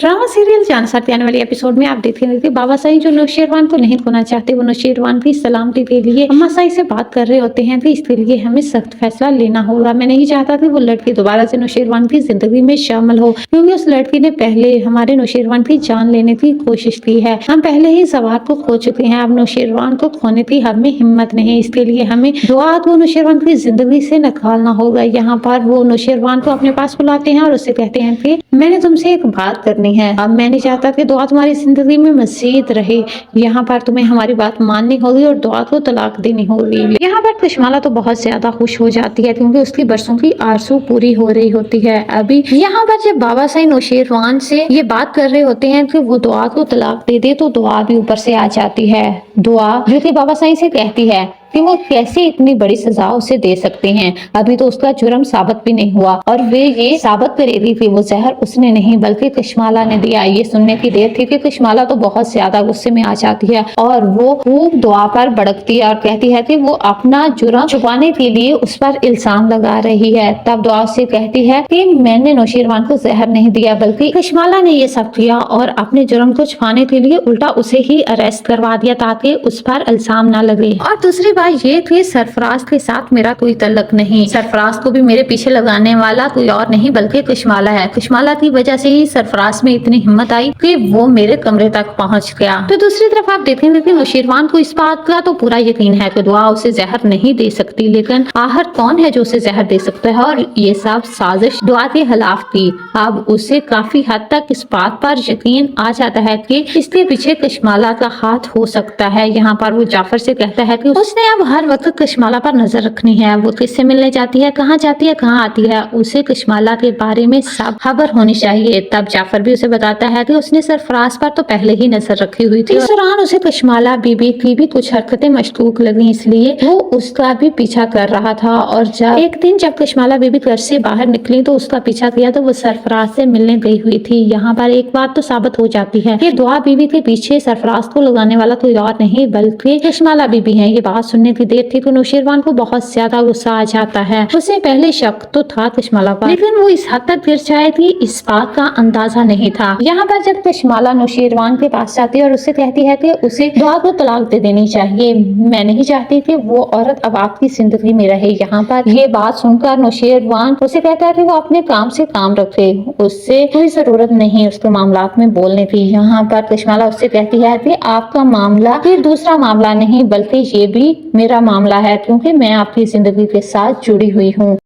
Drama serial जान साथी आने वाले एपिसोड में आप देख रहे थे बाबा साई जो नौशेरवान को नहीं खोना चाहते। वो नौशेरवान की सलामती के लिए अम्मा साई से बात कर रहे होते हैं कि इसके लिए हमें सख्त फैसला लेना होगा। मैं नहीं चाहता कि वो लड़की दोबारा से नौशेरवान की जिंदगी में शामिल हो, क्योंकि उस लड़की ने पहले हमारे नौशेरवान की जान लेने की कोशिश की है। हम पहले ही सवार को खो चुके हैं, अब नौशेरवान को खोने की हमें हिम्मत नहीं। इसके लिए हमें दुआ को नौशेरवान की जिंदगी से निकालना होगा। यहाँ पर वो नौशेरवान को अपने पास बुलाते हैं और उससे कहते हैं कि मैंने तुमसे एक बात करनी है। अब मैं नहीं चाहता कि दुआ तुम्हारी जिंदगी में मजीद रहे। यहाँ पर तुम्हें हमारी बात माननी होगी और दुआ को तलाक देनी होगी। यहाँ पर कशमाला तो बहुत ज्यादा खुश हो जाती है, क्योंकि उसकी बरसों की आरज़ू पूरी हो रही होती है। अभी यहाँ पर जब बाबा साई नौशेरवान से ये बात कर रहे होते हैं कि वो दुआ को तलाक दे दे, तो दुआ भी ऊपर से आ जाती है। दुआ जो कि बाबा साई से कहती है कि वो कैसे इतनी बड़ी सजा उसे दे सकते हैं। अभी तो उसका जुर्म साबित भी नहीं हुआ और वे ये साबित करेगी कि वो जहर उसने नहीं बल्कि कशमाला ने दिया। ये सुनने की देर थी कि कशमाला तो बहुत ज्यादा गुस्से में आ जाती है और वो खूब दुआ पर भड़कती है और कहती है कि वो अपना जुर्म छुपाने के लिए उस पर इल्जाम लगा रही है। तब दुआ से कहती है कि मैंने नौशेरवान को जहर नहीं दिया, बल्कि कशमाला ने ये सब किया और अपने जुर्म को छुपाने के लिए उल्टा उसे ही अरेस्ट करवा दिया ताकि उस पर इल्जाम न लगे। और दूसरी ये कि सरफराज के साथ मेरा कोई तल्लक नहीं। सरफराज को भी मेरे पीछे लगाने वाला कोई और नहीं बल्कि कशमाला है। कशमाला की वजह से ही सरफराज में इतनी हिम्मत आई कि वो मेरे कमरे तक पहुंच गया। तो दूसरी तरफ आप देखेंगे कि नौशेरवान को इस बात का तो पूरा यकीन है कि दुआ उसे जहर नहीं दे सकती, लेकिन आखिर कौन है जो उसे जहर दे सकता है। और ये सब साजिश दुआ के खिलाफ थी। अब उसे काफी हद तक इस बात पर यकीन आ जाता है कि इसके पीछे कशमाला का हाथ हो सकता है। यहाँ पर वो जाफर से कहता है कि उसने अब हर वक्त कशमाला पर नजर रखनी है। वो किससे मिलने जाती है, कहाँ जाती है, कहाँ आती है, उसे कशमाला के बारे में सब खबर होनी चाहिए। तब जाफर भी उसे बताता है कि उसने सरफराज पर तो पहले ही नजर रखी हुई थी। इस दौरान उसे कशमाला बीबी की भी कुछ हरकतें मशकूक लगी, इसलिए वो उसका भी पीछा कर रहा था। और जब एक दिन जब कशमाला बीबी घर से बाहर निकली तो उसका पीछा किया तो वो सरफराज से मिलने गई हुई थी। यहाँ पर एक बात तो साबित हो जाती है कि दुआ बीबी के पीछे सरफराज को लगाने वाला कोई और नहीं बल्कि कशमाला बीबी है। ये बात सुनने की देर थी तो नौशेरवान को बहुत ज्यादा गुस्सा आ जाता है। उसे पहले शक तो था कशमाला पर, लेकिन वो इस हद तक गिर जाए थी इस बात का अंदाजा नहीं था। यहाँ पर जब कशमाला नौशेरवान के पास जाती है और उससे कहती है कि उसे दुआ को तलाक दे देनी चाहिए, मैं नहीं चाहती कि वो औरत अब आपकी जिंदगी में रहे। यहाँ पर ये बात सुनकर नौशेरवान उसे कहता है कि वो अपने काम से काम रखे, उससे कोई जरूरत नहीं उसके मामलात में बोलने की। यहाँ पर कशमाला उससे कहती है कि आपका मामला फिर दूसरा मामला नहीं बल्कि ये भी मेरा मामला है, क्योंकि मैं आपकी जिंदगी के साथ जुड़ी हुई हूँ।